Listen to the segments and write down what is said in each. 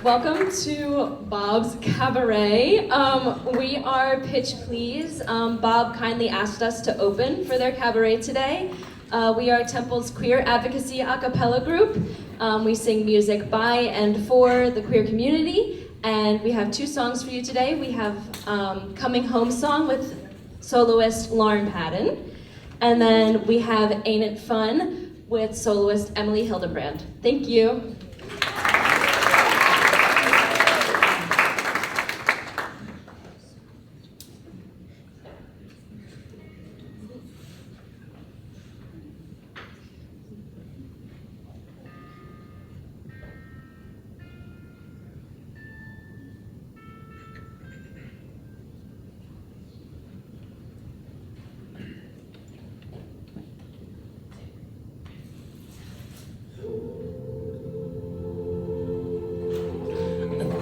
Welcome to Bob's Cabaret. We are Pitch Please. Bob kindly asked us to open for their cabaret today. We are Temple's queer advocacy a cappella group. We sing music by and for the queer community, and we have two songs for you today. We have Coming Home Song with soloist Lauren Padden, and then we have Ain't It Fun with soloist Emily Hildebrand. Thank you.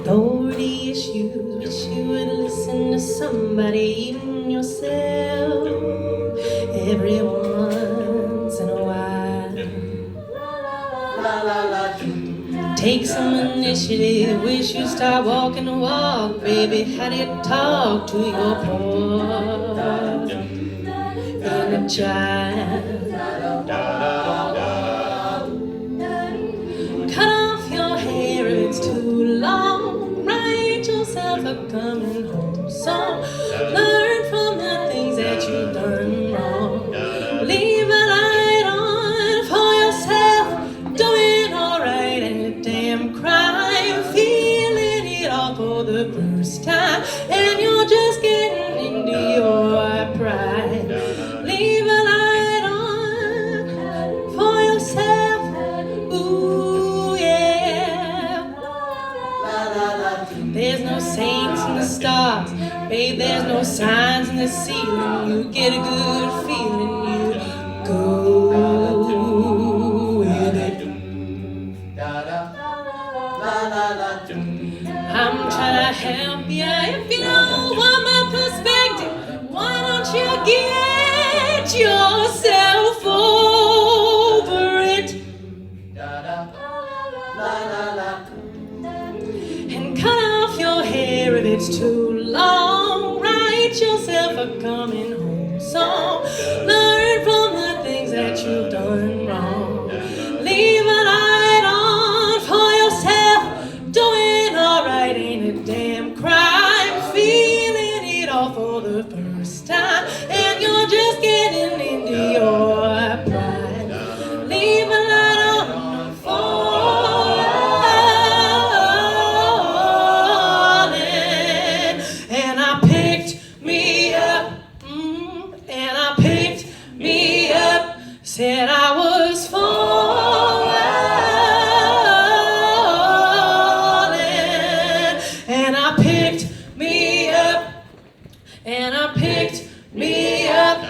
Authority issues, wish you would listen to somebody, even yourself, every once in a while. Take some initiative, wish you'd start walking the walk, baby. How do you talk to your poor inner child? Cut off your hair if it's too long. Write yourself a coming home song. Learn from the things that you've done wrong. Leave a light on for yourself. Doing alright and a damn crime. Feeling it all for the first time, and you're just getting into your pride. Leave a light on for yourself. Ooh, yeah. There's no saints in the stars, babe, there's no signs in the ceiling. You get a good feeling, you go with it. I'm trying to help you. If you don't want my perspective, why don't you get yourself over it? And cut off your hair if it's too long. Write yourself a coming home song. Learn from the things that you've done wrong. Leave a light on for yourself. Doing alright ain't a damn crime. Feeling it all for the first time, and you're just getting into your pride. Leave a light on falling. And I picked me up, and I picked me up. Said I was falling, and I picked me up, and I picked me up.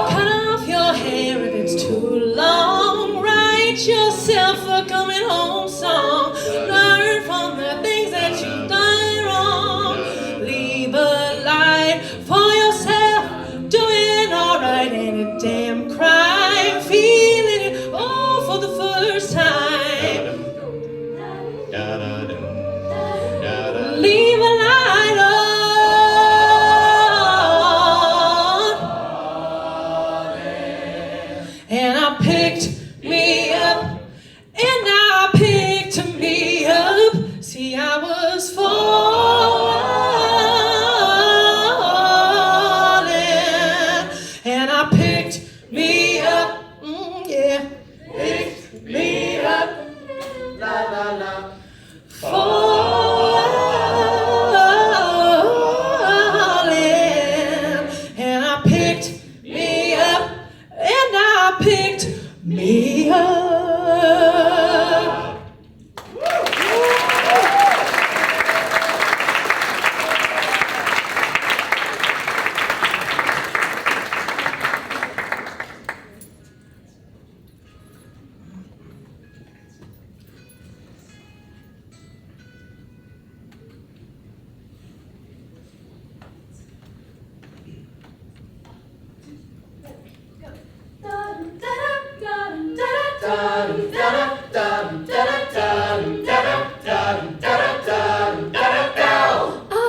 Cut off your hair if it's too long. Write yourself a coming home song. Learn from the things that you've done wrong. Leave a light for yourself. Doing alright ain't a damn crime. Feeling it all for the first time. Leave a light on. And I picked me up,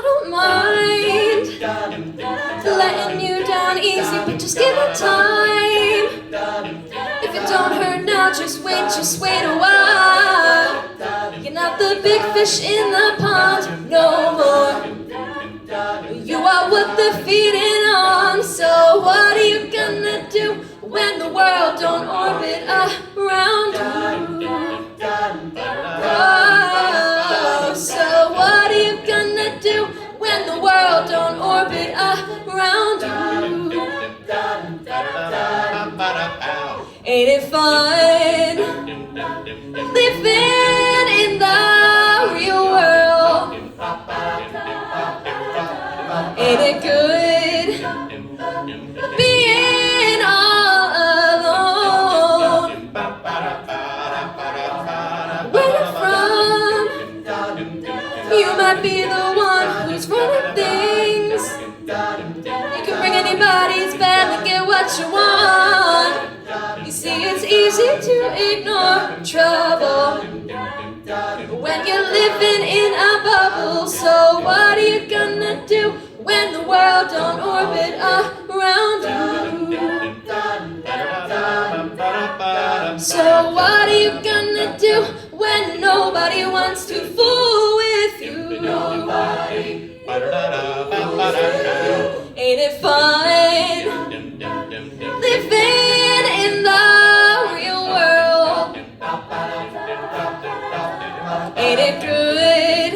don't mind letting you down easy, but just give it time. If it don't hurt now, just wait a while. You're not the big fish in the pond no more. You are what they're feeding on. So what are you gonna do when the world don't orbit around you? Oh, so what are you gonna do when the world don't orbit around you? Ain't it fun living in the real world? Ain't it good being all alone? Where I'm from, you might be the one who's running things. You can bring anybody's bag and get what you want. You see, it's easy to ignore trouble when you're living in a bubble. So what are you gonna do when the world don't orbit around you? So what are you gonna do when nobody wants to fool with you? Ain't it fun living in the real world? Ain't it good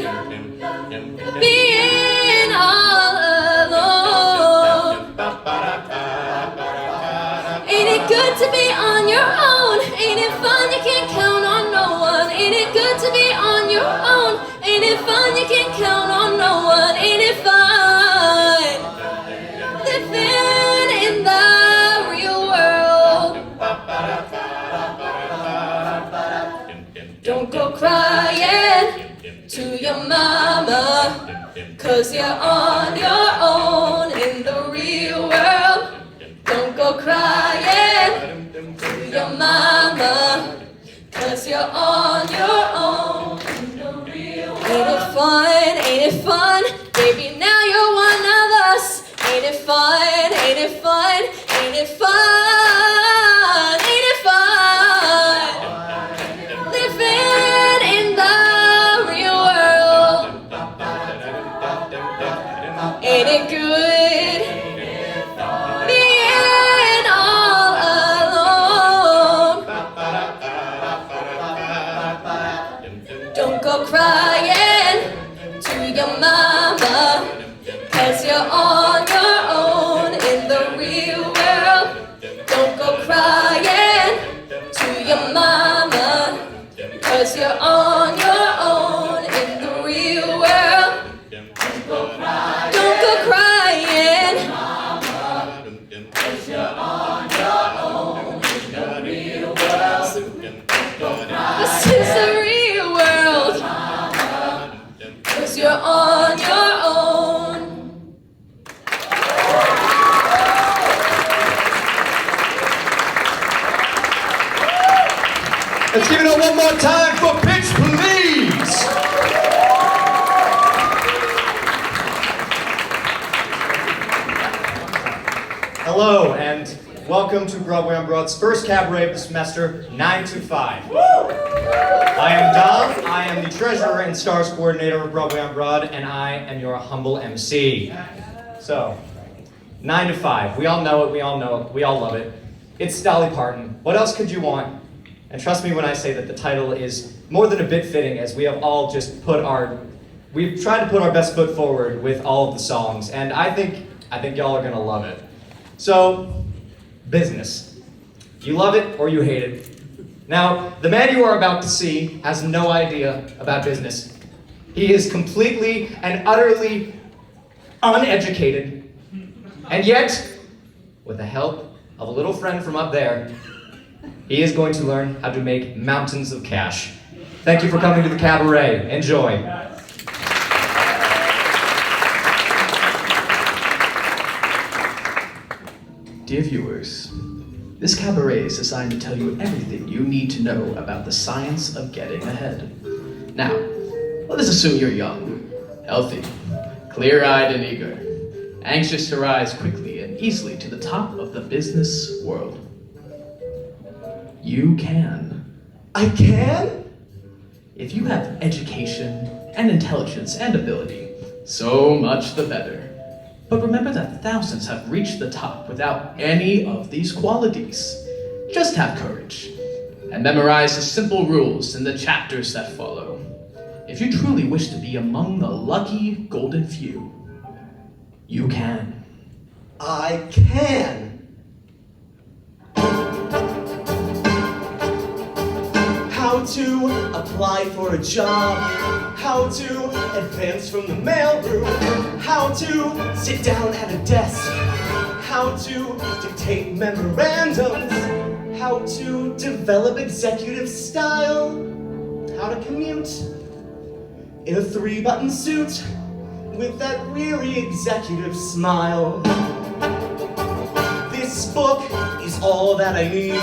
being all alone? Ain't it good to be on your own? Ain't it fun you can't count on no one? Ain't it good to be on your own? Ain't it fun you can't count on no one? Ain't it fun living in the real world? Don't go crying to your mama, 'cause you're on your own in the real world. Don't go crying to your mama, 'cause you're on your own in the real world. Ain't it fun? Ain't it fun? Baby, now you're one of us. Ain't it fun? Ain't it fun? Ain't it fun? Ain't it fun? Living in the real world. Ain't it good being all alone? Don't go crying to your mama, 'cause you're on your own in the real world. Don't go crying to your mama, 'cause you're on your own in the real world. Don't go crying, 'cause you're on your own in the real world. This is the real world, 'cause you're on your own. Let's give it up one more time for Pitch, please. Hello, and welcome to Broadway on Broad's first cabaret of the semester, 9 to 5. I am Dom, I am the treasurer and stars coordinator of Broadway on Broad, and I am your humble MC. So, 9 to 5, we all know it, we all love it. It's Dolly Parton. What else could you want? And trust me when I say that the title is more than a bit fitting, as we have all just we've tried to put our best foot forward with all of the songs, and I think y'all are gonna love it. So, business. You love it or you hate it. Now, the man you are about to see has no idea about business. He is completely and utterly uneducated, and yet, with the help of a little friend from up there, he is going to learn how to make mountains of cash. Thank you for coming to the cabaret. Enjoy. Dear viewers, This cabaret is designed to tell you everything you need to know about the science of getting ahead. Now, let us assume you're young, healthy, clear-eyed and eager, anxious to rise quickly and easily to the top of the business world. You can. I can? If you have education and intelligence and ability, so much the better. But remember that thousands have reached the top without any of these qualities. Just have courage and memorize the simple rules in the chapters that follow. If you truly wish to be among the lucky golden few, you can. I can. How to apply for a job, how to advance from the mailroom, how to sit down at a desk, how to dictate memorandums, how to develop executive style, how to commute in a 3-button suit with that really executive smile. This book is all that I need.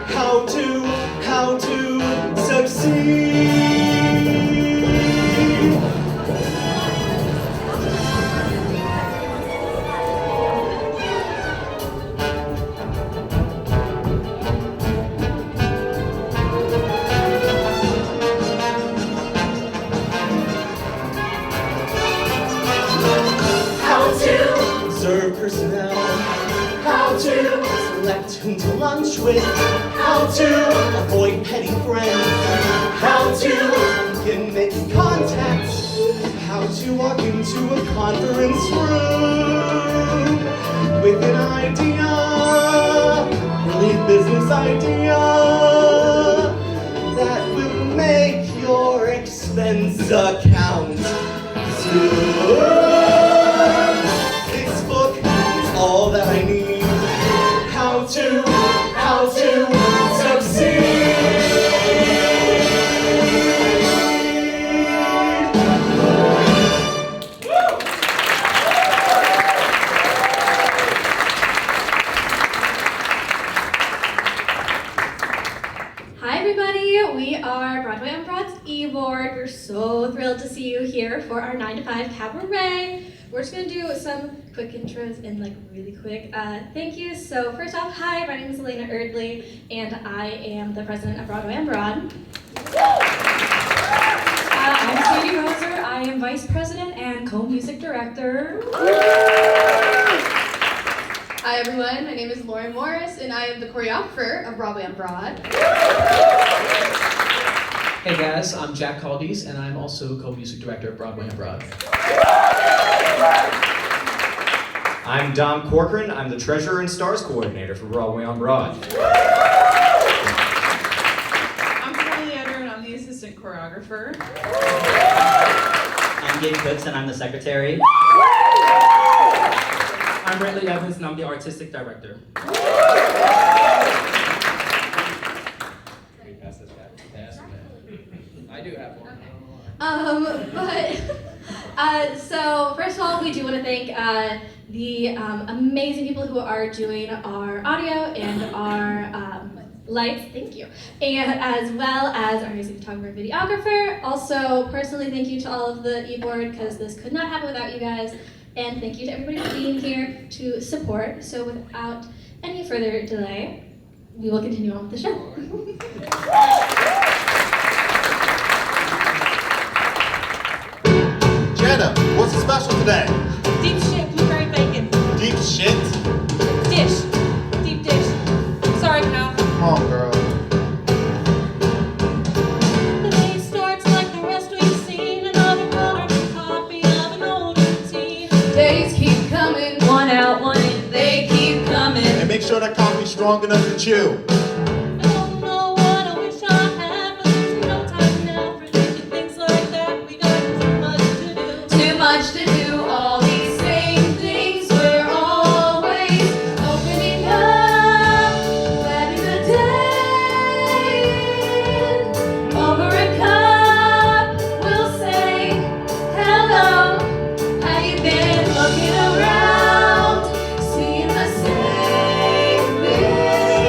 How to succeed. How to observe personnel. How to select whom to lunch with. How to avoid petty friends. How to begin making contacts. How to walk into a conference room with an idea, really business idea, that will make your expense account zoom. This book is all that I need. How to succeed. Hi everybody, we are Broadway on Broad's E-Board. We're so thrilled to see you here for our 9 to 5 cabaret. We're just gonna do some quick intros and really quick thank yous. So first off, hi, my name is Elena Erdley and I am the president of Broadway on Broad. I'm Sadie Roser. I am vice president and co-music director. Hi everyone, my name is Lauren Morris and I am the choreographer of Broadway on Broad. Hey guys, I'm Jack Caldies, and I'm also co-music director of Broadway on Broad. I'm Dom Corcoran. I'm the treasurer and stars coordinator for Broadway on Broad. I'm Carly Eder and I'm the assistant choreographer. I'm Gabe Cooks and I'm the secretary. I'm Brantley Evans and I'm the artistic director. I do have one. So first of all, we do want to thank the amazing people who are doing our audio and our lights, thank you, and as well as our amazing photographer and videographer. Also, personally, thank you to all of the e-board because this could not happen without you guys, and thank you to everybody for being here to support. So without any further delay, we will continue on with the show. Jenna, what's so special today? Deep shit, blueberry bacon. Deep shit? Dish. Deep dish. Sorry, pal. Come on, girl. The day starts like the rest we've seen, another modern copy of an old routine. Days keep coming, one out, one in, they keep coming. And make sure that coffee's strong enough to chew. I don't know what I wish I had, but there's no time now for thinking things like that. We got too much to do. Too much to do, all these same things. We're always opening up, letting the day in. Over a cup, we'll say hello. How you been? Looking around, seeing the same thing.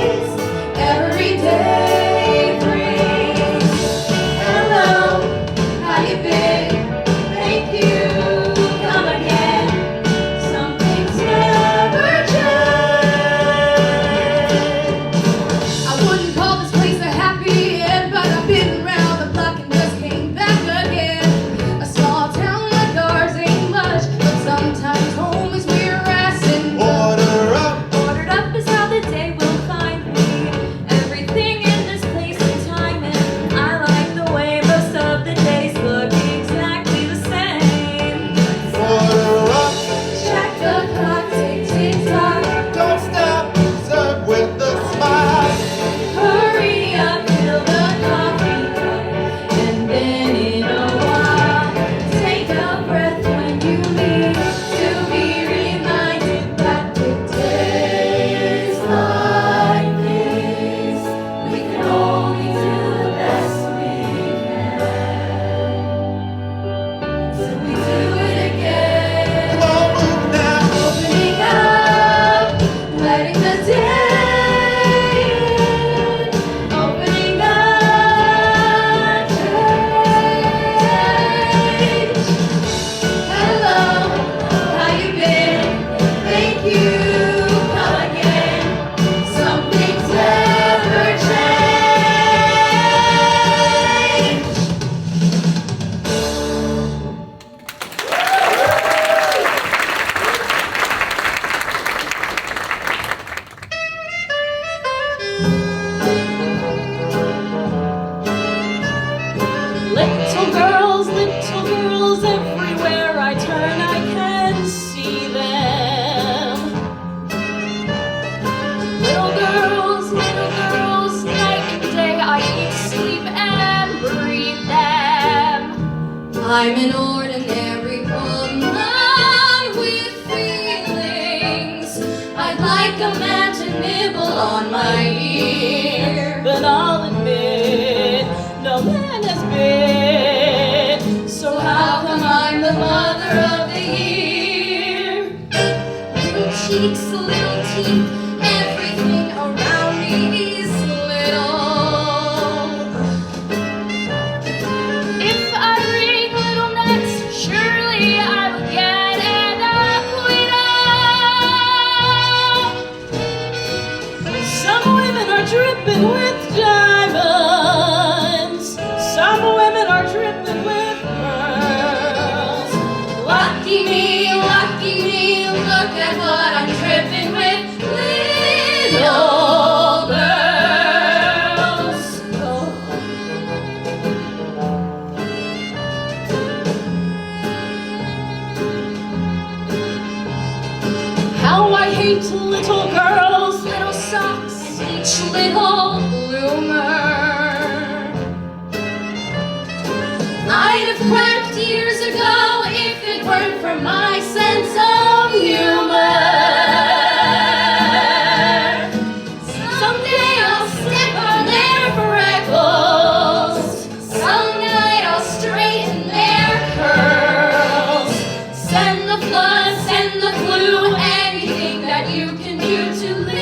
I'm an ordinary woman with feelings. I'd like a man to nibble on my ear, but I'll admit no man has been. so how come I'm the mother of the year? Little cheeks, little teeth, everything around me is little. If I wring little nuts, surely I will get an acquittal. Some women are dripping with diamonds. Some women are dripping with pearls. Lucky me, look at what I'm dripping with, little girls. How I hate little girls, Little socks, each little bloomer. I'd have cracked years ago if it weren't for my sense of humor. Someday I'll step on their freckles. Some night I'll straighten their curls. Send the flood, send the flu, anything that you can do to little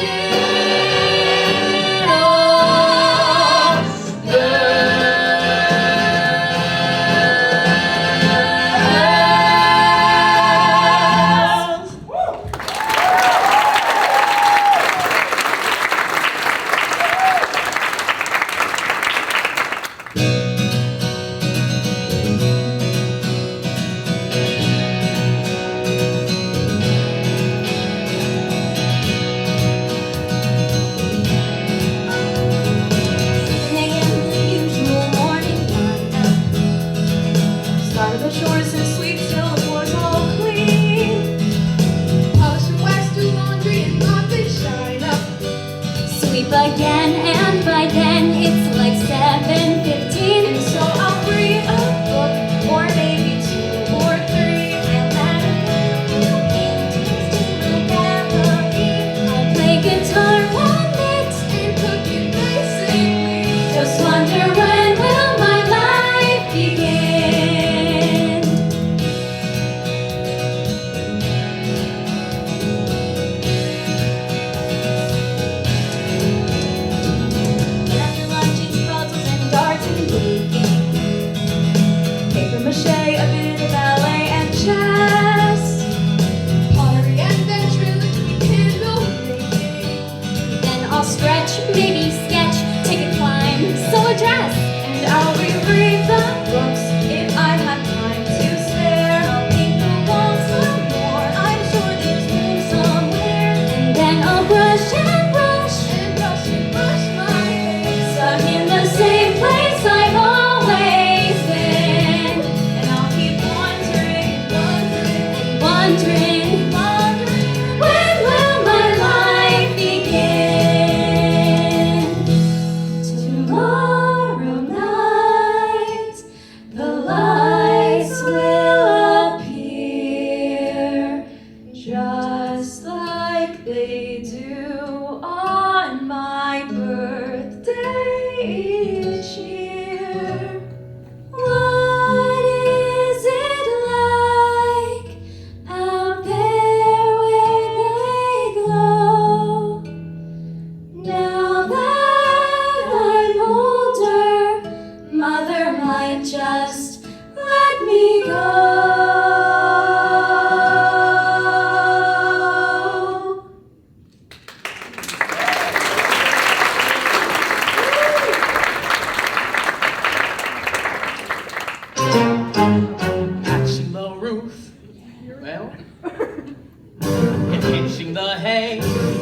again, and by then it's like 7:15. And so I'll read a book, or maybe 2 or 3, and then I'll play guitar one night and cook you basically. Just wonder when will my life begin? Paper mache, a bit of ballet and chess, pottery and ventriloquy, candle making. Then I'll stretch, maybe sketch, take a climb, sew a dress, and I'll reread the books if I have time to spare. I'll paint the walls some more, I'm sure there's room somewhere. And then I'll brush and brush and brush and brush my hair, stuck in the same place I've always been. And I'll keep wondering, when will my life begin? Tomorrow night, the lights will appear, just like they do on my birthday each year. What is it like out there where they glow? Now that I'm older, Mother might just let me go. Patching the roof, well, and pinching the hay.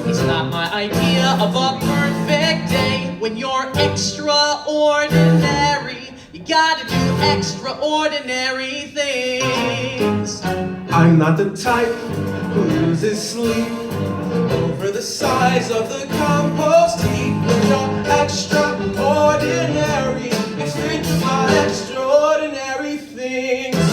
It's not my idea of a perfect day. When you're extraordinary, you gotta do extraordinary things. I'm not the type who loses sleep over the size of the compost heap. When you're extraordinary, it's written about extraordinary things.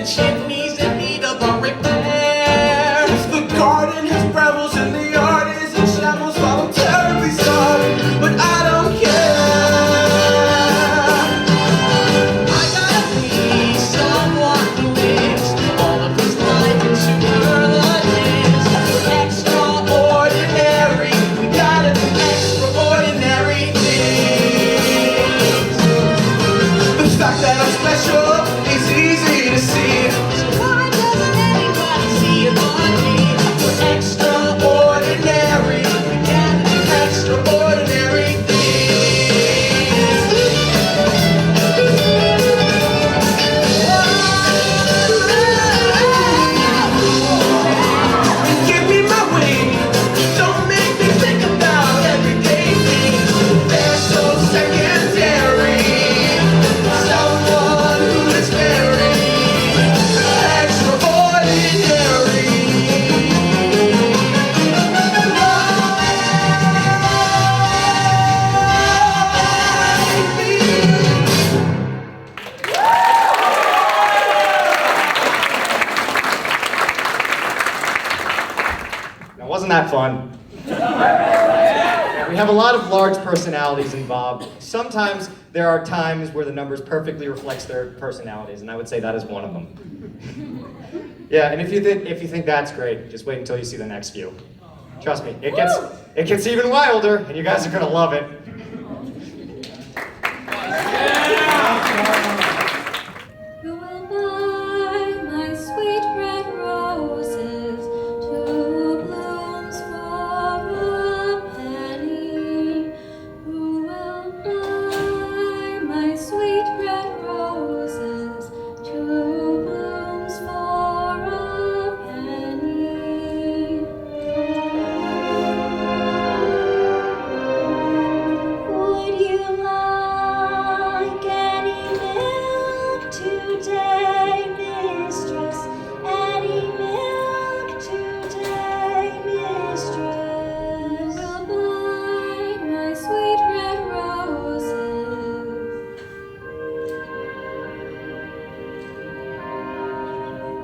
the chimneys in need of a repair. The garden has brambles and the yard is in shambles. While I'm terribly sorry, but I don't care. I gotta be someone who lives all of his life in superlatives. Extraordinary, we gotta do extraordinary things. The fact that I'm special is easy to see. So why doesn't anybody see it but me? We're extraordinary, we gotta do extraordinary give me my wings. Don't make me think about everyday things. They're so secondary. Someone who is very extraordinary. Now, wasn't that fun? We have a lot of large personalities involved. Sometimes there are times where the numbers perfectly reflects their personalities, and I would say that is one of them. Yeah, and if you think that's great, just wait until you see the next few. Trust me, it gets even wilder, and you guys are gonna love it. Who will buy my sweet red roses, 2 blooms for a penny? Who will buy my sweet red roses, 2 blooms for a penny? Would you like any milk today, mistress? Any milk today, mistress? Will buy my sweet red roses.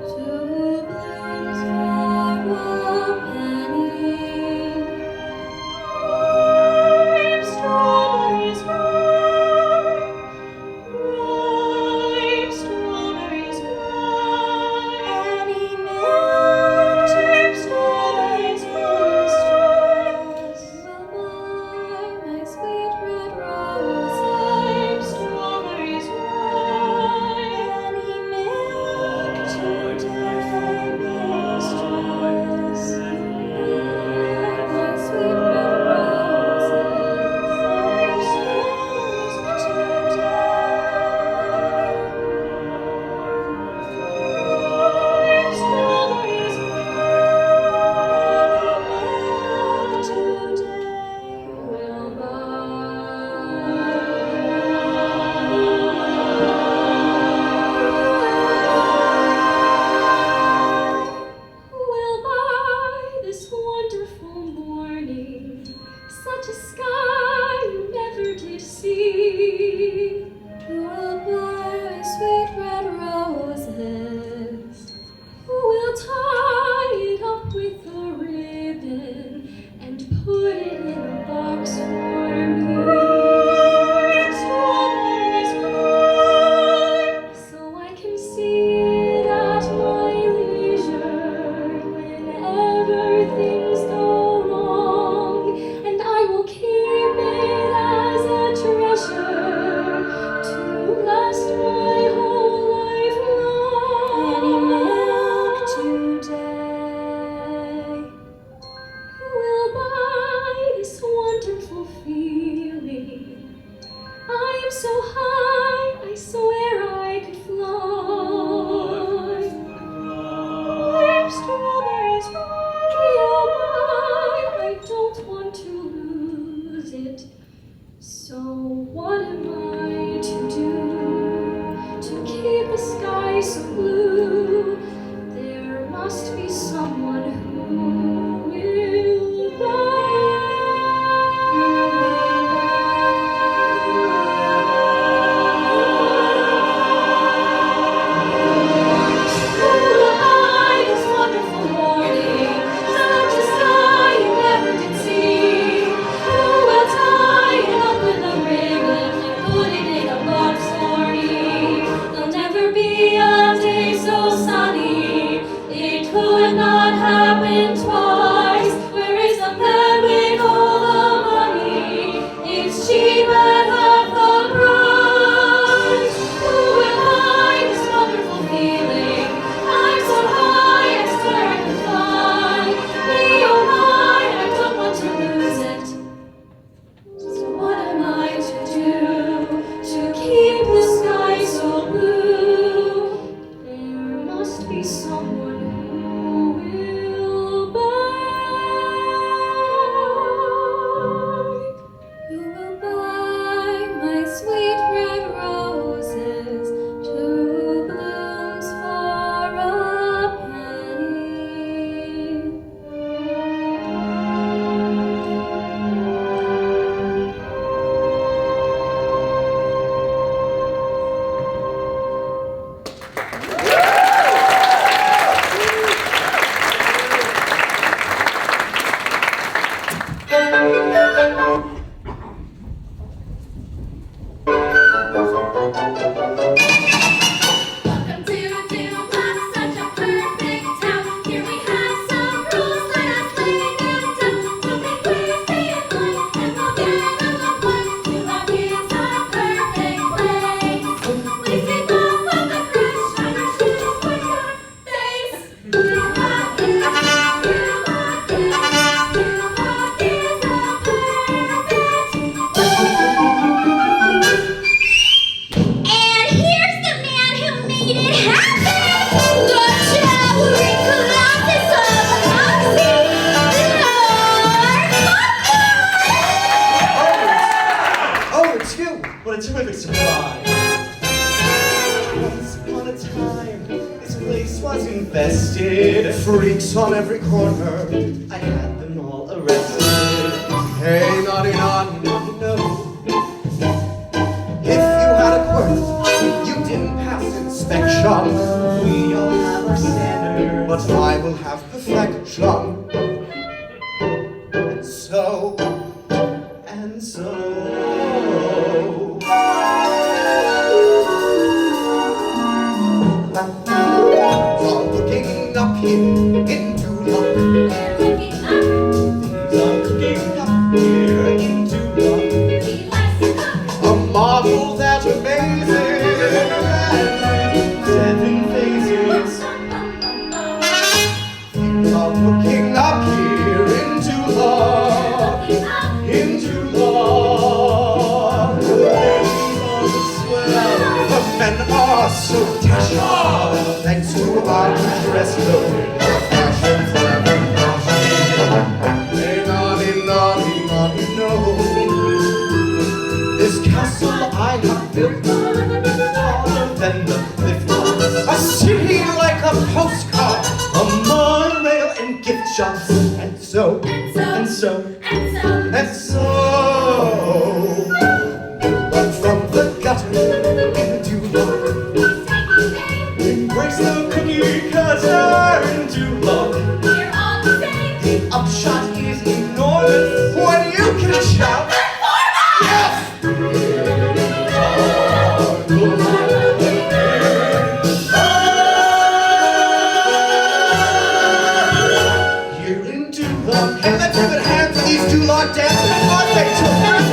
2 blooms for a penny. Ripe strawberries, ripe strawberries, any milk to strawberries, mistress? Will buy my sweet red roses. Strawberries, any milk today, mistress? My sweet red roses, strawberries, will buy this wonderful morning, such a sky you never did see. Who will buy sweet red roses? Who will tie it up with a ribbon and put it in a box for me? Strawberries, so I can see it at my leisure whenever things go wrong, and I will keep it as a treasure to last my whole life long. Any milk today? Who will buy this wonderful feeling? I am so high, I swear I could fly. Ripe strawberries, I don't want to lose it. So what am I to do to keep the sky so blue? There must be someone who will buy. What a terrific surprise. Once upon a time, this place was infested. Freaks on every corner. I had them all arrested. Hey, naughty, naughty, naughty, no. If you had a quirk, you didn't pass inspection. We all have our standards. But I will have perfection. And so. I'm looking up here into luck. I'm looking up here into luck. A model that's amazing. Seven phases. I'm looking up here into luck. Into luck. The ladies are swell. The men are so dashing. Thanks to our dress code. Fashion forever fashion. Hey, naughty, naughty, naughty, no. This castle I have built is taller than the cliff tops. A city like a postcard. A monorail and gift shops. And so. But from the gutter into luck. Embrace the cookie cutter into luck. The upshot is enormous when you can shout. Yes! You're into luck. And let's give it a hand for these Duloc dancers. Aren't they terrific?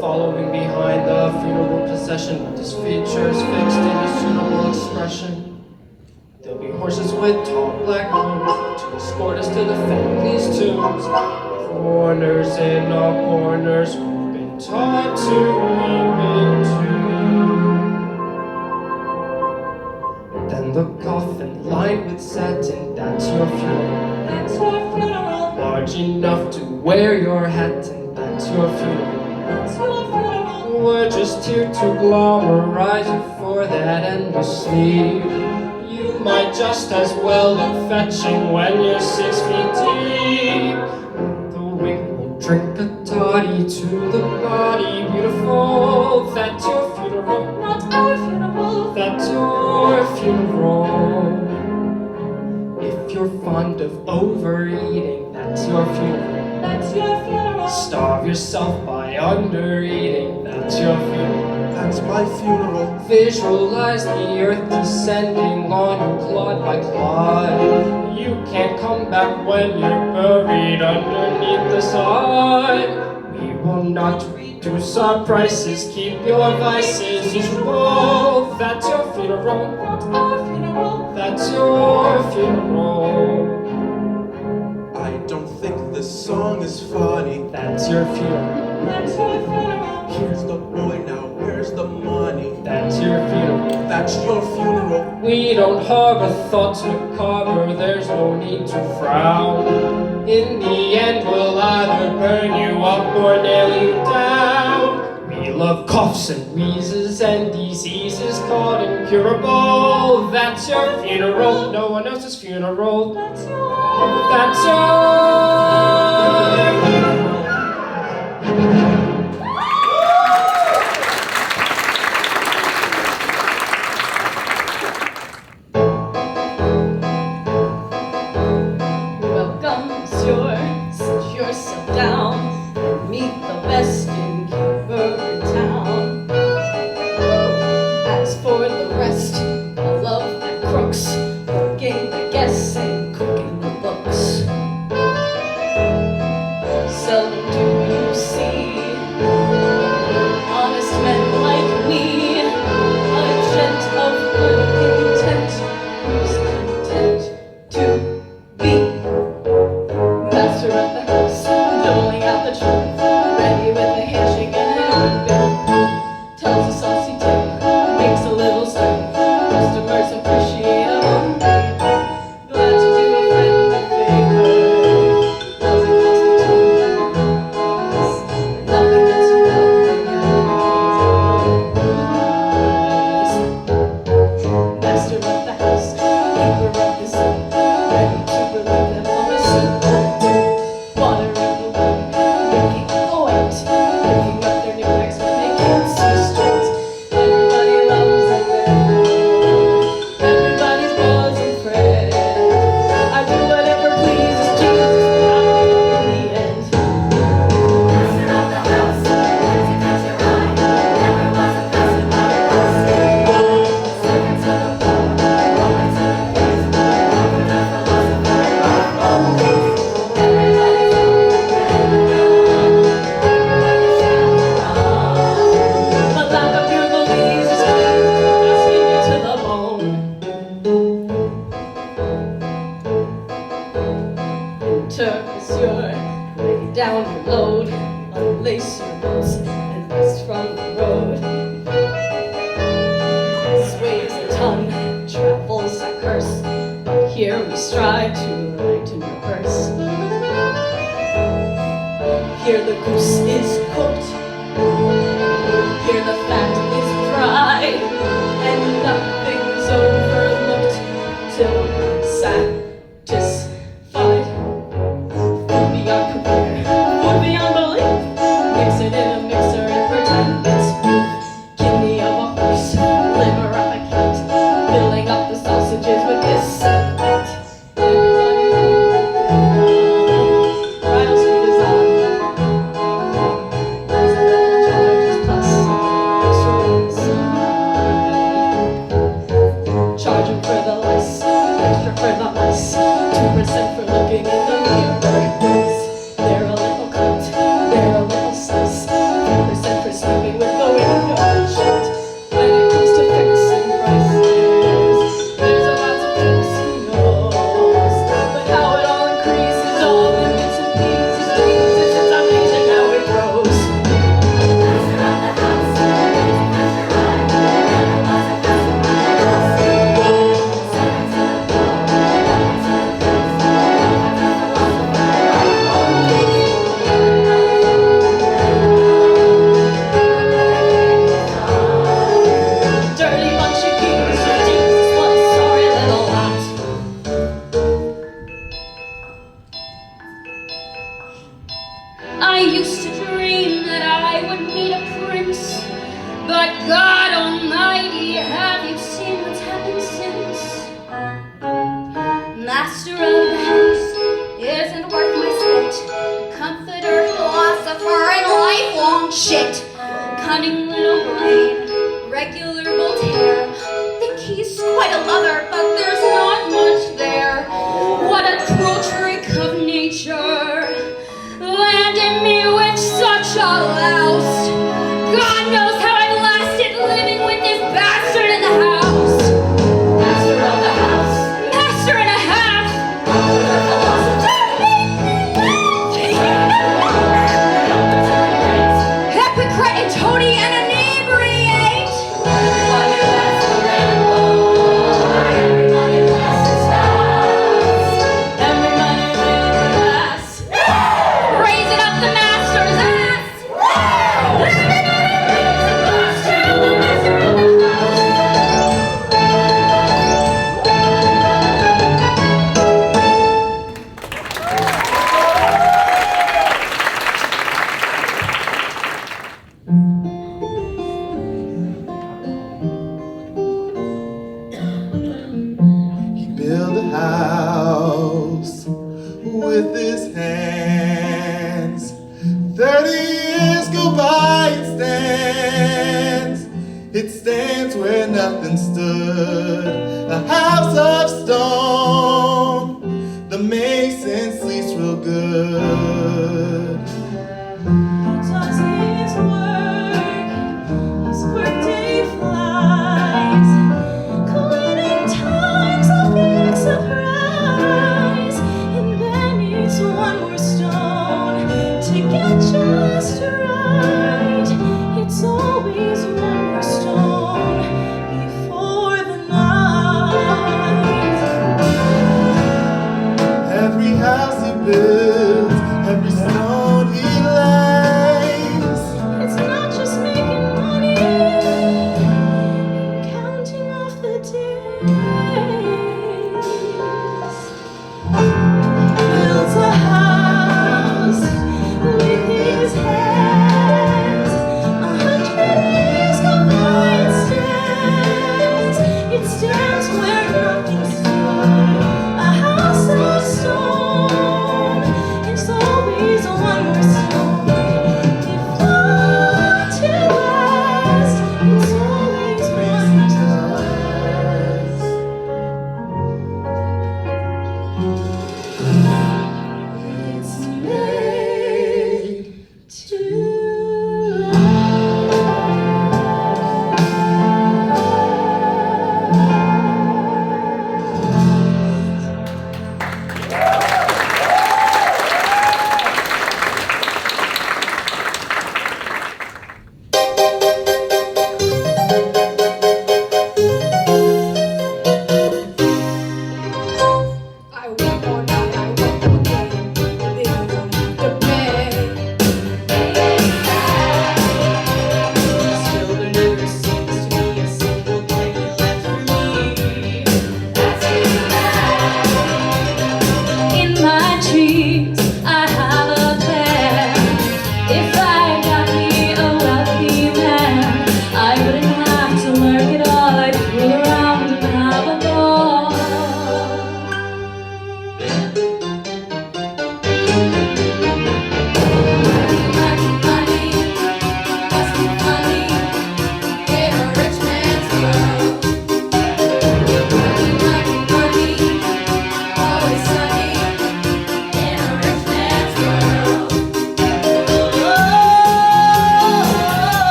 Following behind the funeral procession with his features fixed in a suitable expression. There'll be horses with tall black hooves to escort us to the family's tombs. Mourners in all corners who've been taught to weep into. Then the coffin lined with satin, that's your funeral. That's your funeral. Large enough to wear your hat, and that's your funeral. That's your funeral. We're just here to glamorize you for that endless sleep. You might just as well look fetching when you're 6 feet deep. The wing will drink a toddy to the body, beautiful. That's your funeral, not our funeral. That's your funeral. If you're fond of overeating, that's your funeral. That's your funeral. Starve yourself by undereating, that's your funeral. That's my funeral. Visualize the earth descending on you clod by clod. You can't come back when you're buried underneath the sod. We will not reduce our prices, keep your vices usual. That's your funeral, not our funeral. That's your funeral. I don't think this song is funny. That's your funeral. That's your funeral. Here's the boy, now where's the money? That's your funeral. That's your funeral. We don't harbor thoughts macabre, there's no need to frown. In the end, we'll either burn you up or nail you down. We love coughs and wheezes and diseases called incurable. That's your funeral, no one else's funeral. That's your funeral. Welcome, monsieur. Sit yourself down and meet the best innkeeper in town. As for the rest, I love the crooks, cooking the guests and cooking the books. Seldom do you see honest men like me, a gent of good intent, who's content to be master of the house, doling out the truth, ready with a handshake and an open. Tells a saucy tale, makes a little stir. Customers appreciate a Monday. Glad to do a friend a favor. Doesn't cost me too much. Nothing gets you nothing else. Master of the house, keeper of the sea, ready to relieve them of a sin. Watering the wound, making the white, picking up their knickknacks when they can't see straight. Everybody loves a man, everybody's bosom friend. I do whatever pleases Jesus, but I'm the end. Master of the house, once you got your eye, never was a customer. Second to the poor, woman to the priest, over the philosopher. But like a beautiful disease, it's asking you to the bone. Enter, monsieur, lay down your load, unlace your boots, and rest from the road. Sways a tongue, travels a curse, but here we strive to lighten your purse. Here the goose is cooked, here the fat is fried, and nothing's overlooked till satisfied. Food beyond compare, food beyond belief. Mix it in a mixer and pretend it's beef. Kidney of a horse, liver of a cat, filling up the sausages with this and that. Everybody's bridal suite is on. Reasonable charges plus extra inside. Charge 'em for the lice, extra for the mice, 2% for looking in the mirror. They're a little cut, they're a little slice, 3% for sleeping with the window shut. When it comes to fixing prices, there's a lot of tricks he knows, but how it all increases, all in bits and pieces, Jesus, it's amazing how it grows. Master of the house, raise the pressure high, never was a customer. Second to the poor, woman to the priest, over the philosopher. house with his hands. 30 years go by, it stands where nothing stood, a house of stone. The mason sleeps real good. He does his workday flies, colliding times of big surprise, and then it's one more stone to get just right. It's always one more stone before the night.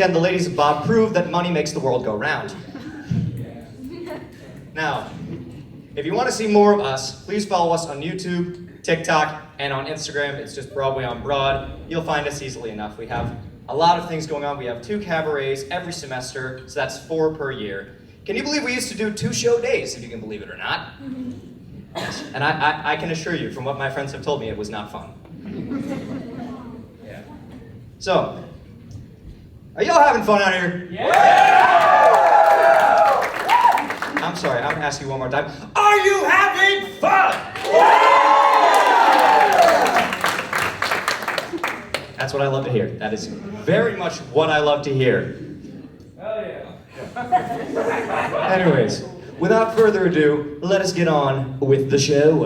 again, the ladies of Bob proved that money makes the world go round. Now, if you want to see more of us, please follow us on YouTube, TikTok, and on Instagram. It's just Broadway on Broad. You'll find us easily enough. We have a lot of things going on. We have 2 cabarets every semester, so that's 4 per year. Can you believe we used to do 2 show days, if you can believe it or not? Yes. And I can assure you, from what my friends have told me, it was not fun. Yeah. So, are y'all having fun out here? Yeah! I'm sorry, I'm gonna ask you one more time. Are you having fun? That's what I love to hear. That is very much what I love to hear. Hell yeah. Anyways, without further ado, let us get on with the show.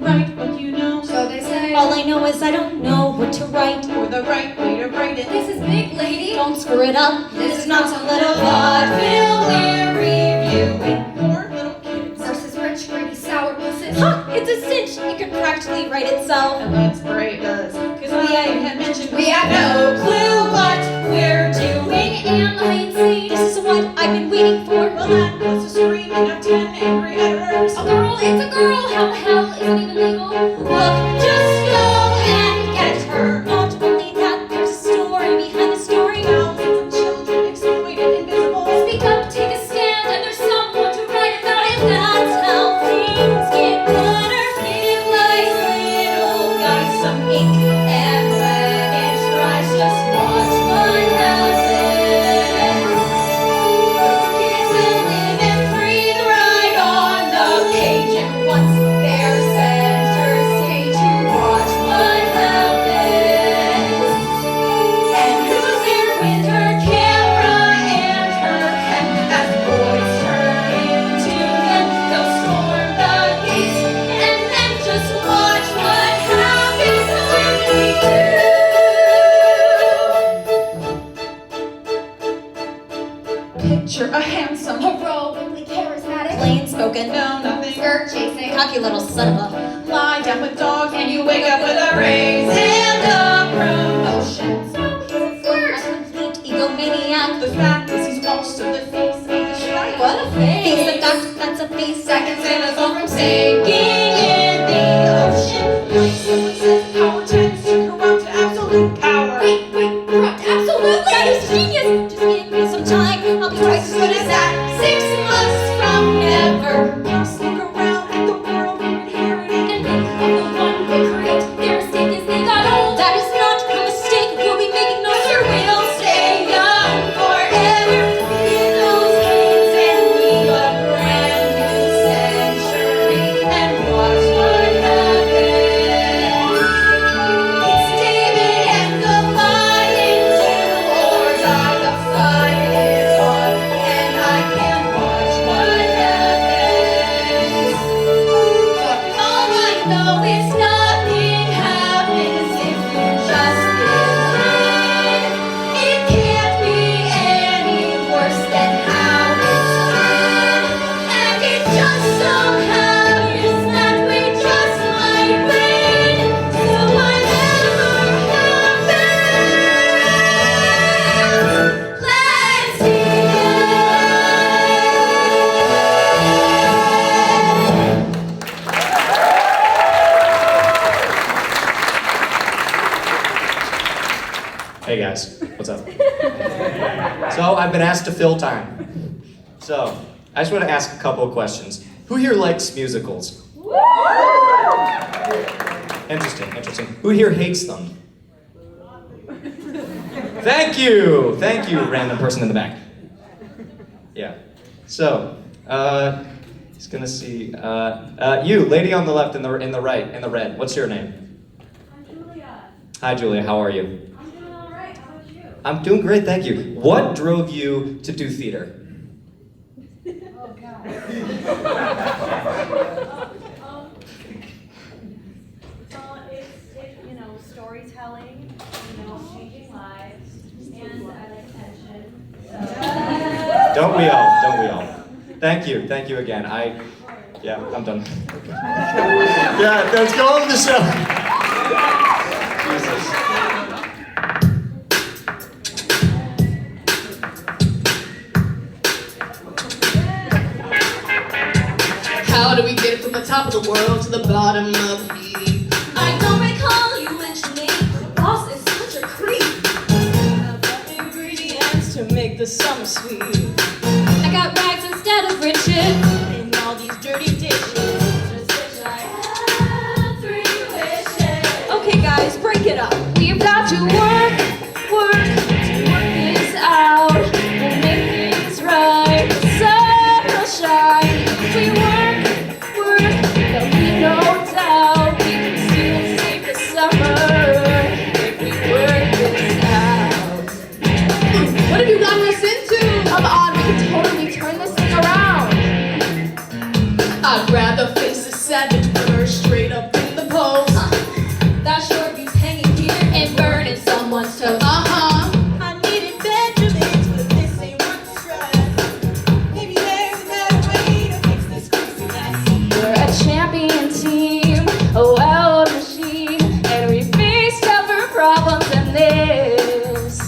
Write what you know. So they say. All I know is I don't know what to write. Or the right way to write it. This is big, lady. Don't screw it up. This is not some little vaudeville we're reviewing. Poor little kids. Versus rich, gritty, sour pussies. Huh, it's a cinch. It could practically write itself. And let's pray it does. Cause I had mentioned We have no clue what we're doing. And hide and seek. This is what I've been waiting for. well, that was a screaming of 10 angry editors. A girl, it's a girl. How the hell isn't even legal? Look, just go and get her. Not only that, there's a story behind the story. Thousands of children exploited, invisible. Speak up, take a stand, and there's someone to write about it. That's how things get better. Give like little guys some ink, and when it dries, just watch what happens. Kids will live and breathe right on the page, and once they're center stage, you watch what happens. And who's there with her camera and her pen? As boys turn into men, they'll storm the gates, and then just watch what happens when we do. Picture a handsome, Heroically charismatic. Plain spoken, no, nothing. Skirt chasing. cocky little son of a. Lie down with dogs, and you wake up with a raise and a promotion. So he's a flirt. A complete egomaniac. The fact is, he's also the face of the show. What a face! The fact that's a face that can save us all from Sinking sinking in the ocean. Like someone says, power tends to corrupt absolute power. Wait, corrupt, absolutely. That is genius! Just give me some time. I'll be twice as good as that. 6 months from never. Just look around at the world we're inheriting. And think of the one they create. Their mistake is they got old. That is not a mistake. We'll be making no sure we'll stay young forever. In those kids and we a brand new century. And watch what happens. It's David and Goliath, do or die. The fight is on, and I can watch what happens. All I know is nothing happens if you just give in. It can't be any worse than how it's been. And it just so happens that we just might win. So whatever happens, let's do Hey guys, what's up? So I've been asked to fill time. So I just want to ask a couple of questions. Who here likes musicals? Interesting. Who here hates them? Thank you, random person in the back. Yeah. So, just gonna see. You, lady on the left, in the right, in the red. What's your name? I'm Julia. Hi, Julia. How are you? I'm doing all right. How about you? I'm doing great, thank you. What drove you to do theater? Oh, God. It's, you know, storytelling, you know, changing lives, and I like attention. So. Don't we all? Thank you again. Yeah, I'm done. Yeah, let's go on with the show. Jesus. How do we get from the top of the world to the bottom of the heap? I don't recall you mentioning the boss is such a creep. Ingredients to make the summer sweet. I got rags instead of riches. And all these dirty dishes. Just wish I had 3 wishes. Okay, guys, break it up. We've got to work this out, and make things right. The sun will shine if we work. There'll be no doubt we can still save the summer if we work this out. What have you gotten us into? Come on, we can totally turn this thing around. I'd rather face a savage murder straight up in the post. That sure beats hanging here and burning someone's toes. I needed Benjamins, but this ain't worth the stress. Maybe there's a better way to fix this crazy mess. We're a champion team, a well-oiled machine, and we face tougher problems than this.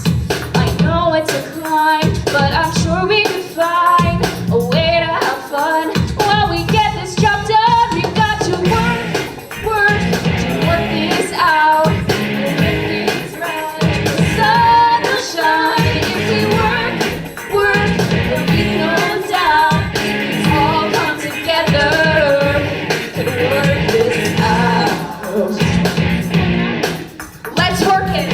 I know it's a climb, but I'm sure we can find a way to have fun while we get this job done. We've got to work this out, and make things right. The sun will shine if we work. There'll be no doubt if things all come together. We could work this out. Let's work it.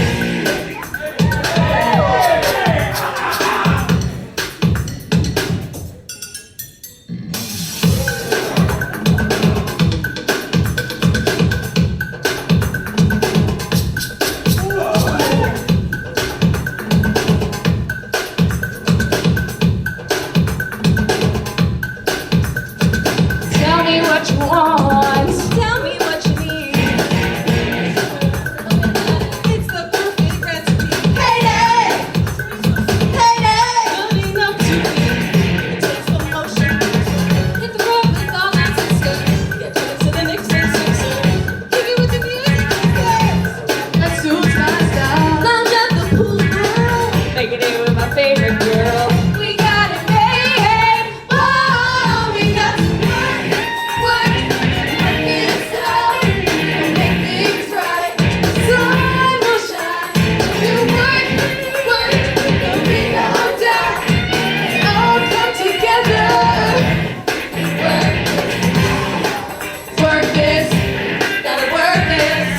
Tell me what you want. Tell me what you need. It's the perfect recipe. Payday! Running up to me. It takes some motion. Hit the road with all my sisters. Get to the next sensation. Give it with the music instead. That suits my style. Lounge at the pool now. Making it with my favorite girl. We got it made. Oh, we got to work this out, and make things right. The sun will shine if you work. There'll be no doubt it's all come together. Work this, gotta work this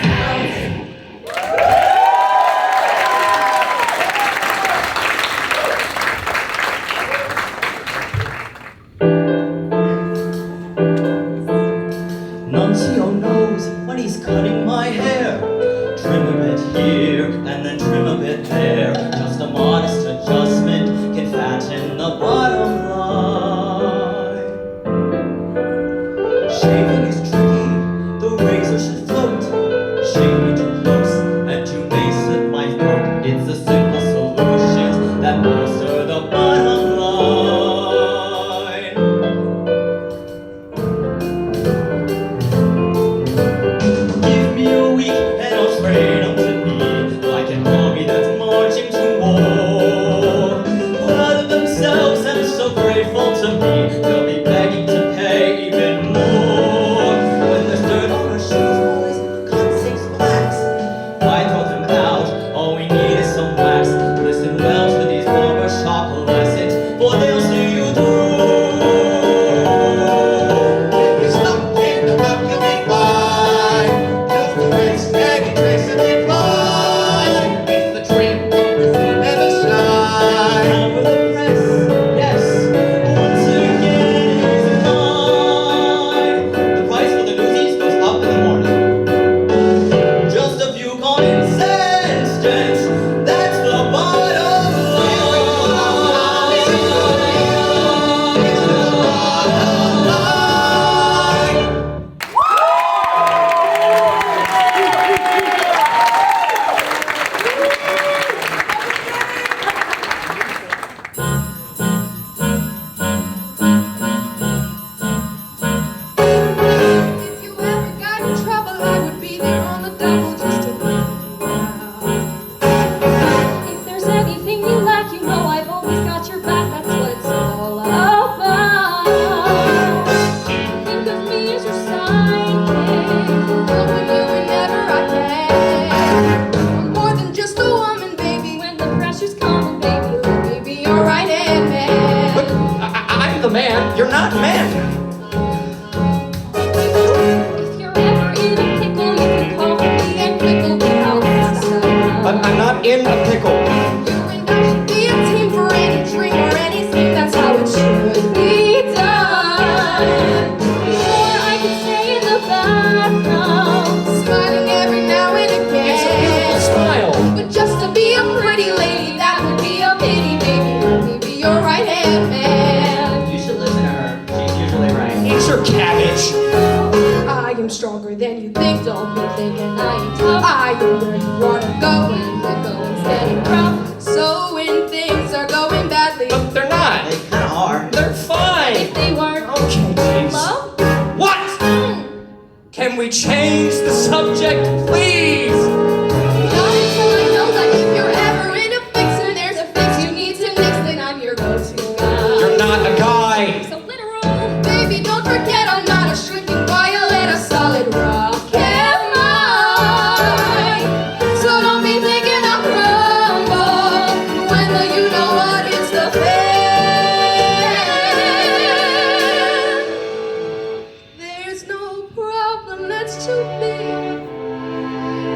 out. Nuncio knows when he's cutting my hair. Trim a bit here and then trim a bit there. Just a modest adjustment can fatten the bottom line. Shaving is tricky, the razor should float. Shave me too close and too mace at my throat. It's the simple solutions that bolster the bottom line. Give me a week and I'll train them to be like an army that's marching to war. Proud of themselves and so grateful to me, they'll be begging to pay even more. stronger than you think. Don't be thinking I ain't tough. I know where you wanna go when they're going steady rough. So when things are going badly, But they're not. They kinda are. They're fine. if they weren't Okay, jeez. love, What? Can we change the subject, please? not until I know that if you're ever in a fix or there's a fix you need to nix, then I'm your go-to guy. You're not a guy. So literal, baby, don't forget I'm not a shrinking violet, a solid rock am I. So don't be thinking I'll crumble when the you know what is the fan. There's no problem that's too big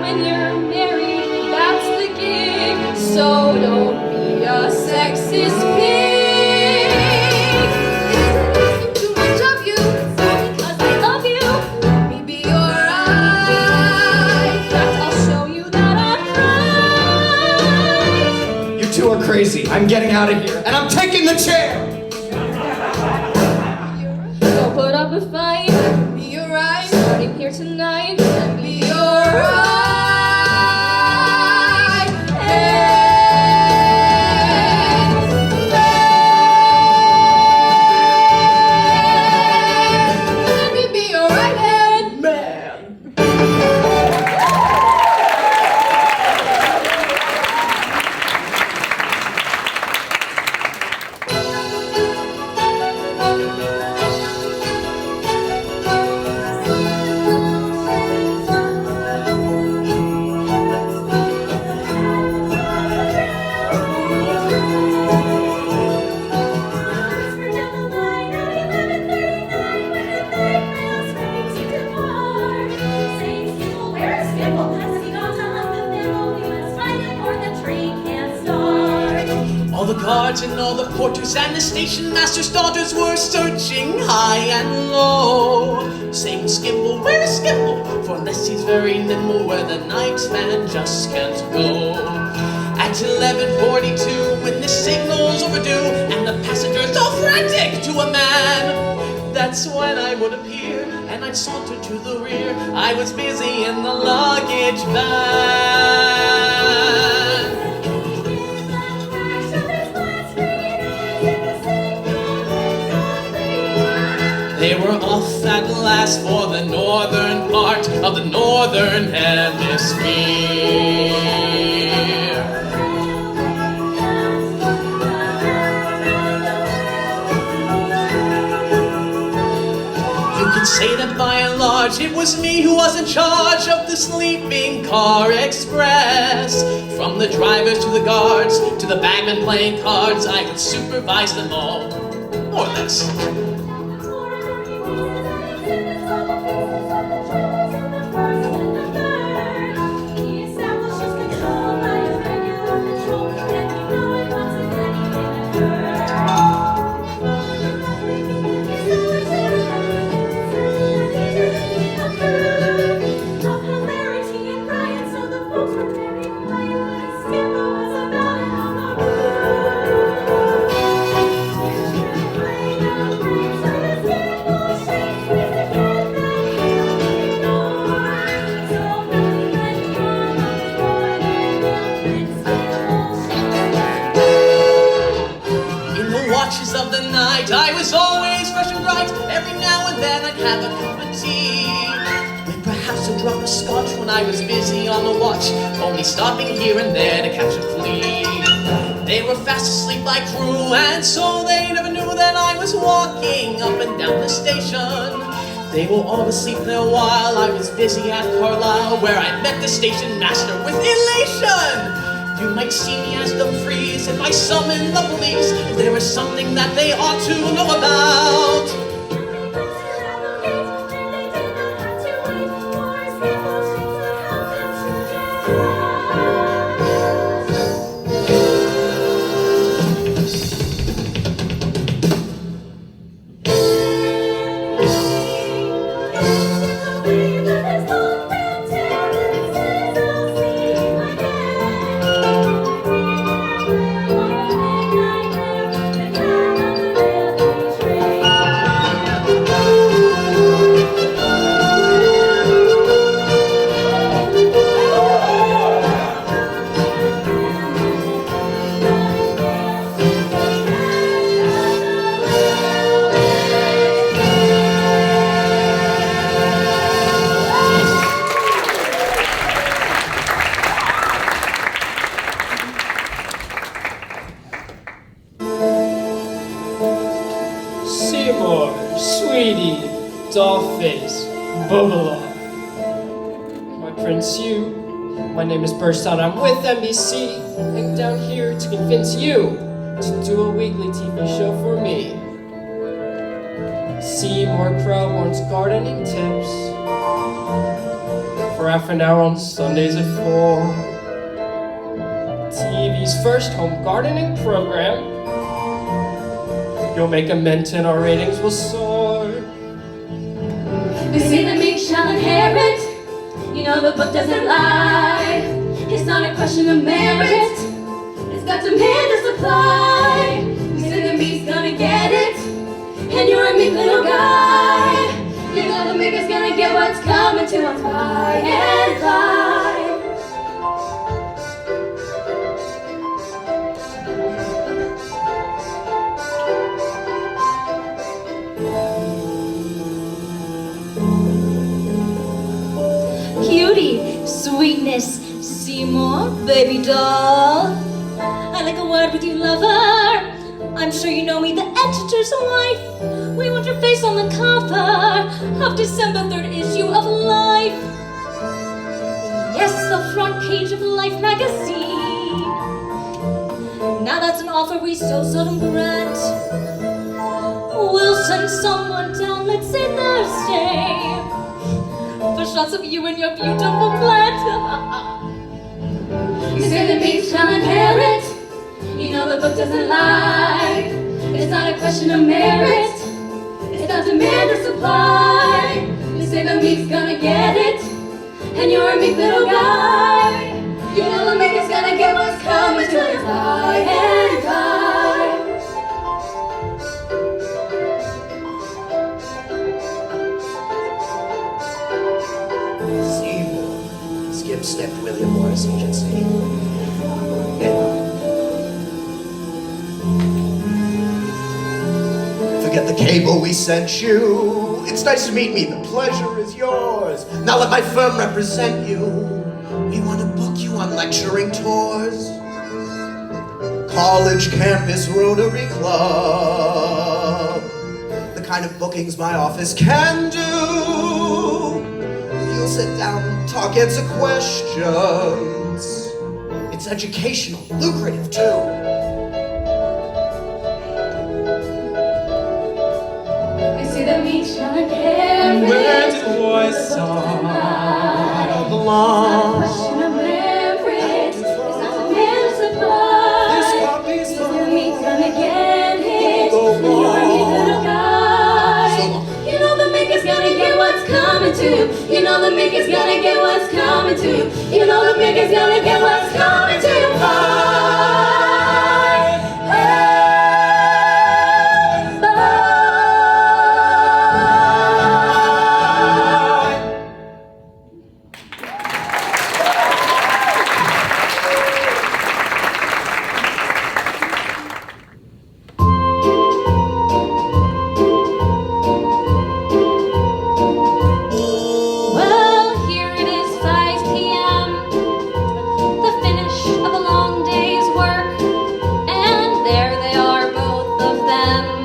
when you're married. That's the gig. So don't be a sexist pig. Isn't asking too much of you? Sorry, 'cause I love you. Let me be your eye. In fact, I'll show you that I'm right. You two are crazy. I'm getting out of here. And I'm taking the chair. Don't put up a fight. Let me be your right. Starting here tonight. Let me be your right. Let me be your right hand man. All the guards and all the porters and the station master's daughters were searching high and low, saying, Skimble, where is Skimble? For unless he's very nimble, where the nightman just can't go. At 11:42, when the signal's overdue and the passengers all frantic to a man, that's when I would appear and I'd saunter to the rear. I was busy in the luggage van. They were off at last for the northern part of the northern hemisphere. You could say that by and large it was me who was in charge of the sleeping car express. From the drivers to the guards to the bagman playing cards, I would supervise them all, more or less. Of the night, I was always fresh and bright. Every now and then I'd have a cup of tea, with perhaps a drop of scotch when I was busy on the watch, only stopping here and there to catch a flea. They were fast asleep like crew, and so they never knew that I was walking up and down the station. They were all asleep there while I was busy at Carlisle, where I met the station master with elation. You might see me as Dumfries if I summon the police. There is something that they ought to know about. face, Bubala. My Prince you, my name is Burstone, I'm with NBC, and down here to convince you to do a weekly TV show for me. Seymour Crowborn's gardening tips for half an hour on Sundays at 4. TV's first home gardening program. You'll make a mint and our ratings will soar. They say that Meek shall inherit. You know the book doesn't lie. It's not a question of merit. It's got demand and supply. You say that Meek's gonna get it, and you're a meek little guy. You know the Meek is gonna get what's coming to him by and by. Cutie, sweetness, Seymour, baby doll. I like a word with you, lover. I'm sure you know me, the editor's wife. We want your face on the cover of December 3rd issue of Life. Yes, the front page of Life magazine. Now that's an offer we so seldom grant. We'll send someone down, let's say Thursday, for shots of you and your beautiful plant. You say the Meek shall inherit. You know the book doesn't lie. It's not a question of merit. It's about demand and supply. You say the Meek's gonna get it, and you're a meek little guy. You know the Meek is gonna get what's coming to him by and by. Seymour, skip step William Morris Agency. Forget the cable we sent you. It's nice to meet me, the pleasure is yours. Now let my firm represent you. We want to book you on lecturing tours. College campus Rotary Club. The kind of bookings my office can do. You'll sit down, talk, answer questions. It's educational, lucrative too. They say the Meek shall inherit. Where do I start? Belong. It's not a question of merit. It's not demand and supply. You say the Meek's gonna get it, and you're a meek little guy. You know the Meek is gonna get what's coming to you. You know the Meek is gonna get what's coming to you. You know the Meek is gonna get what's coming to you. Well, here it is, 5 p.m. The finish of a long day's work. And there they are, both of them.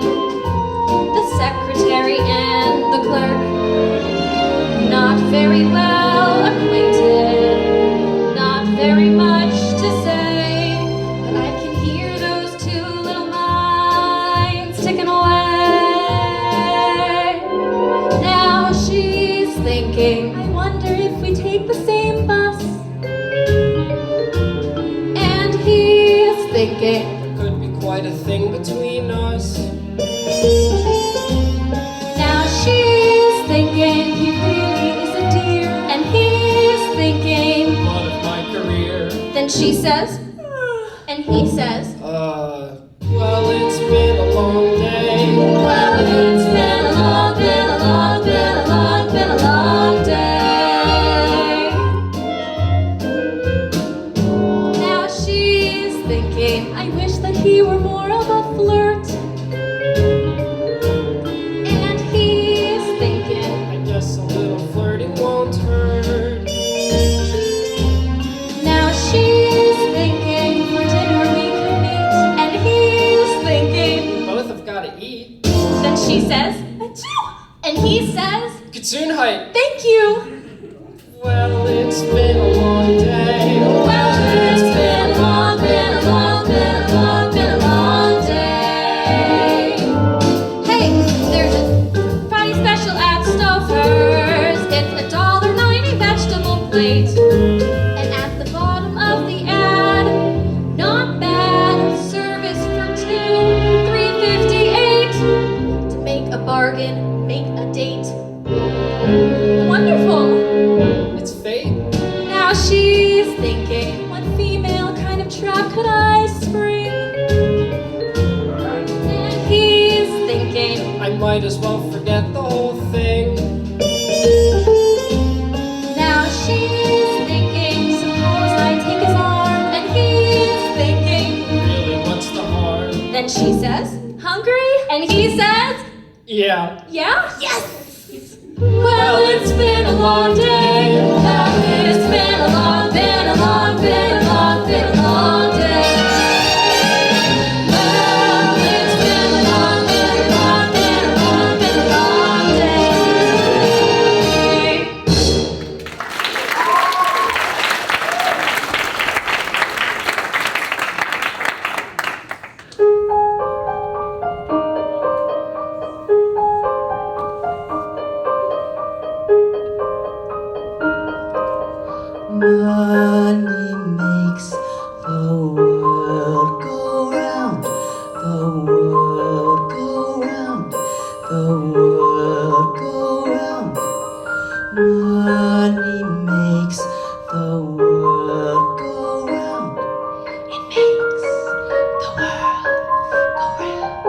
The secretary and the clerk. Not very well acquainted. Not very much to say. But I can hear those two little minds ticking away. Now she's thinking, I wonder if we take the same bus. And he's thinking, There could be quite a thing between us. now she's thinking, he really is a dear. And he's thinking, Lot of my career. then she says, and he says, Well, it's been a long day. well, it's been a long, been a long, been a long, been a long day. Now she's thinking, I wish that he were more of a flirt. And he's thinking, I guess a little flirting won't hurt. now she's thinking, for dinner we could Gesundheit. Thank you. Well, it's been a long day. Well, it's been a long, been a long, been a long, been a long day. Hey, there's a Friday special at Stouffer's. It's $1.90 vegetable plate. And at the bottom of the ad, not bad, service for two, $3.58. To make a bargain, make a date. Wonderful. It's fate. Now she's thinking, what female kind of trap could I spring? And he's thinking, I might as well forget the whole thing. now she's thinking, suppose I take his arm. And he's thinking, Really, what's the harm? then she says, hungry? And he says, Yeah. yeah? Yes! Well, it's been a long day. Well, it's been a long, been a long, been a long, been a long day. Well, it's been a long, been a long, been a long, been a long day. Money makes the world go round, the world go round, the world go round. Money makes the world go round. It makes the world go round.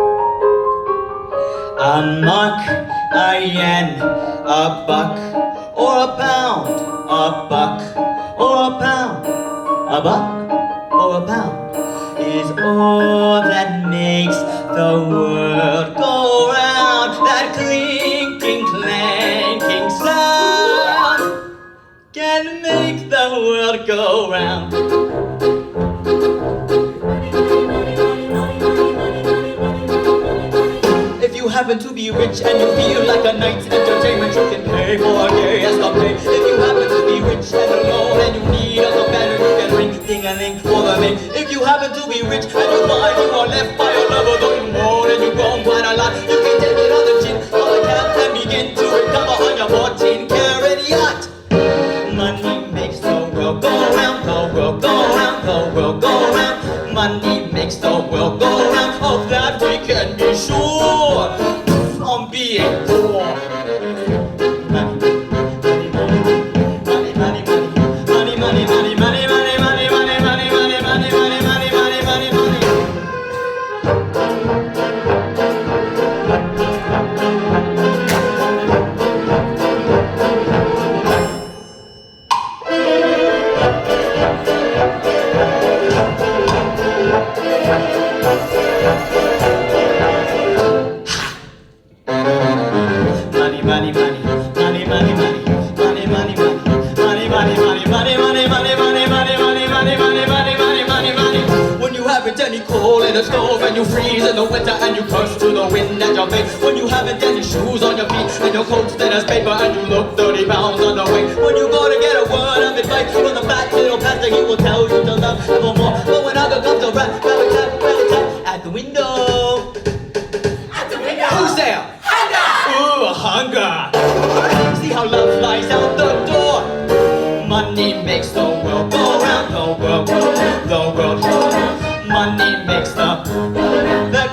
A mark, a yen, a buck, or a pound, a buck. Or a pound, a buck, or a pound is all that makes the world go round. That clinking, clanking sound can make the world go round. If you happen to be rich and you feel like a night's entertainment, you can pay for a day as the pay. If you happen to be rich and alone and you need a companion, you can ring ding-a-ling for the maid. If you happen to be rich and you find you are left by your lover, though you moan and you've grown quite a lot, you can take it on the chin, on the cap, and begin to recover on your 14-carat yacht. Money makes the world go round, the world go round, the world go round. Money makes the world go round, of that we can be sure. From being poor. Any coal in the stove and you freeze in the winter and you curse to the wind at your face. When you haven't any shoes on your feet and your coat's thin as paper and you look 30 pounds underweight. When you go to get a word of advice from the fat little pastor, he will tell you to love evermore. But when hunger comes around, grab a tap at the window. At the window. Who's there? Hunger. Ooh, hunger. See how love flies out the door. Money makes the world go round, the world go round, the world go round. Money makes the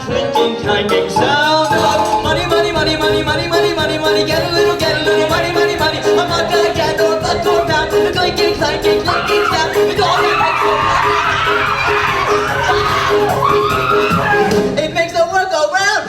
clinking, clanking sound of money, money, money, money, money, money, money, money. Get a little money, money, money. I'm not gonna get no buck or pound. The clinking, clanking, clanking sound. It's all it makes. It makes the world go round.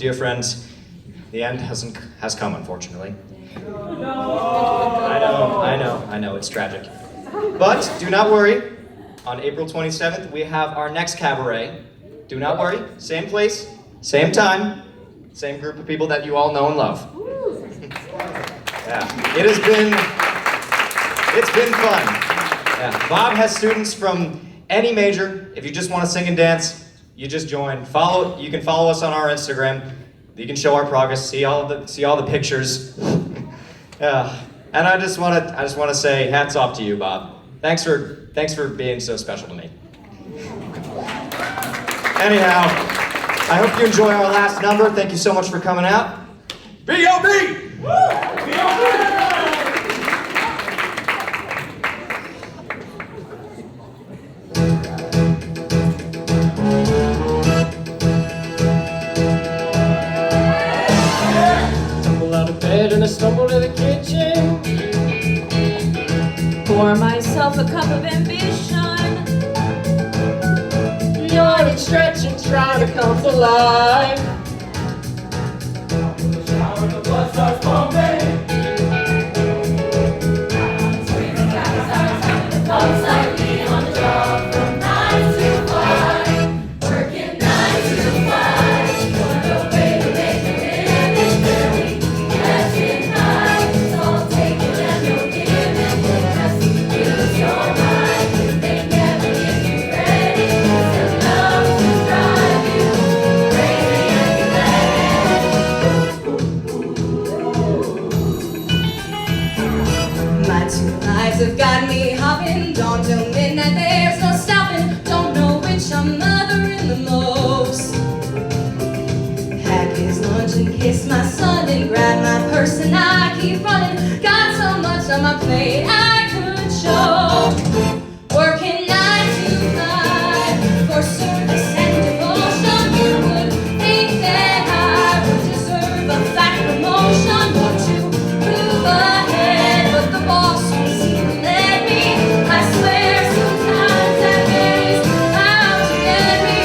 dear friends, the end has come, unfortunately. I know, it's tragic. But do not worry. On April 27th, we have our next cabaret. Do not worry. Same place, same time, same group of people that you all know and love. Yeah, it's been fun. Yeah, Bob has students from any major. If you just want to sing and dance, you just join. You can follow us on our Instagram. You can show our progress, see all the pictures. Yeah, and I just want to say hats off to you, Bob. Thanks for being so special to me. Anyhow, I hope you enjoy our last number. Thank you so much for coming out. B.O.B. Tumble out of bed and I stumble to the kitchen. Pour myself a cup of ambition. Yawning, stretching, trying to come to life. The blood starts pumping. Slightly on the job from 9 to 5. Working 9 to 5. No way to make a living. Barely catching high. It's all taken and no giving. Just use your mind. They never give you credit. It's enough to drive you crazy and you let it. My 2 lives have got me hopping. Dawn till midnight, there's no stopping. Don't know which I'm mothering the most. Pack his lunch and kiss my son and grab my purse and I keep running. Got so much on my plate I could show. Working 9 to 5 for service and devotion. You would think that I would deserve a fat promotion or to move ahead, but the boss won't seem to let me. I swear sometimes that pays out to get me.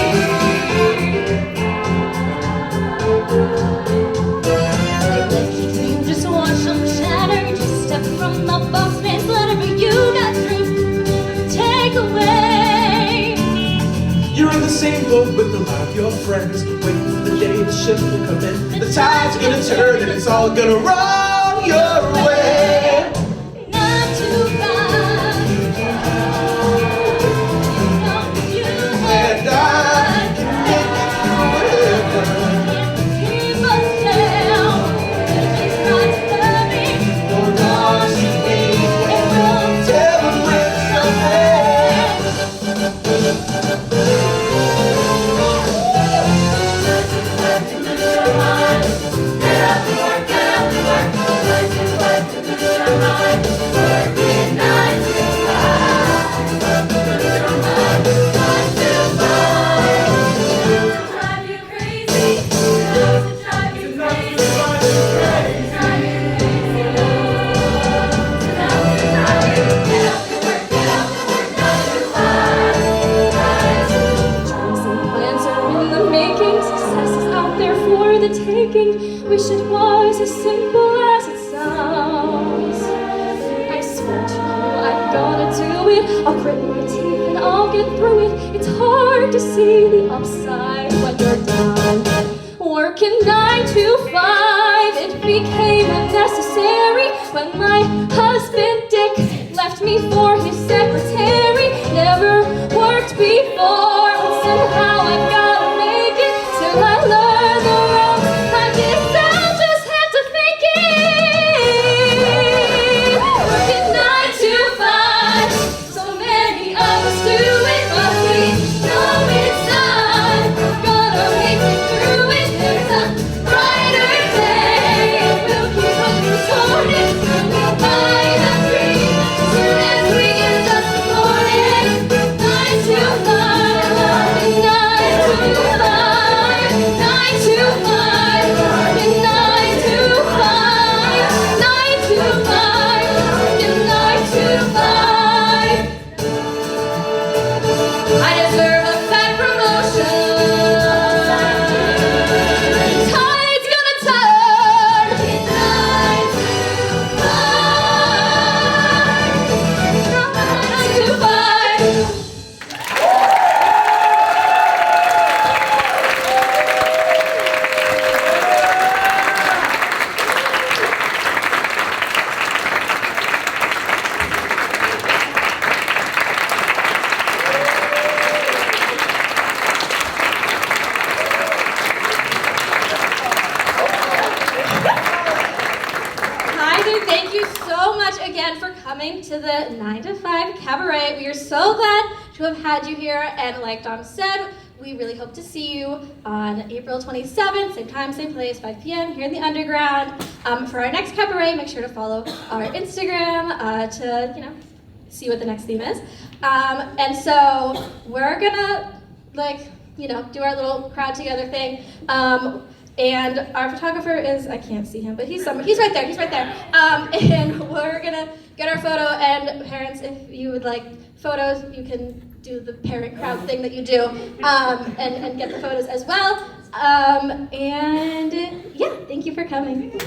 Keep dream, just watch them shatter. Just step from the boss man's whatever you got through. Take away. You're in the same boat with a lot of your friends, waiting for the day the ship will come in. The tide's gonna turn and it's all gonna roll your way. 9 to 5. You And I can make it forever. keep us down. She's trying to love me. Don't rush me. It will Tell them it's okay. drive you crazy. To drive you crazy. Drive you crazy. To help you drive you. Get up to work, 9 to 5. Dreams and plans are in the making. Success is out there for the taking. Wish it was as simple as it sounds. I swear to you, I'm gonna do it. I'll grit my teeth and I'll get through it. It's hard to see the upside when you're down. Working 9 to 5, it became unnecessary when my husband Dick left me for his secretary. Never worked before, but somehow I've gotta make it till I learn the ropes. I guess I'll just have to fake it. Working 9 to 5, so many of us do it, but we know it's not gonna make it through it. There's a brighter day, and we'll keep looking toward it, and we'll buy the dream soon as we get just supported. 9 to 5. again for coming to the 9 to 5 Cabaret. We are so glad to have had you here, and like Dom said, we really hope to see you on April 27th, same time, same place, 5 p.m. here in the Underground. For our next Cabaret, make sure to follow our Instagram to, see what the next theme is. And so we're gonna, do our little crowd together thing. And our photographer is, I can't see him, but he's right there. And we're gonna get our photo, and parents, if you would like photos, you can do the parent crowd thing that you do, and get the photos as well. And yeah, thank you for coming.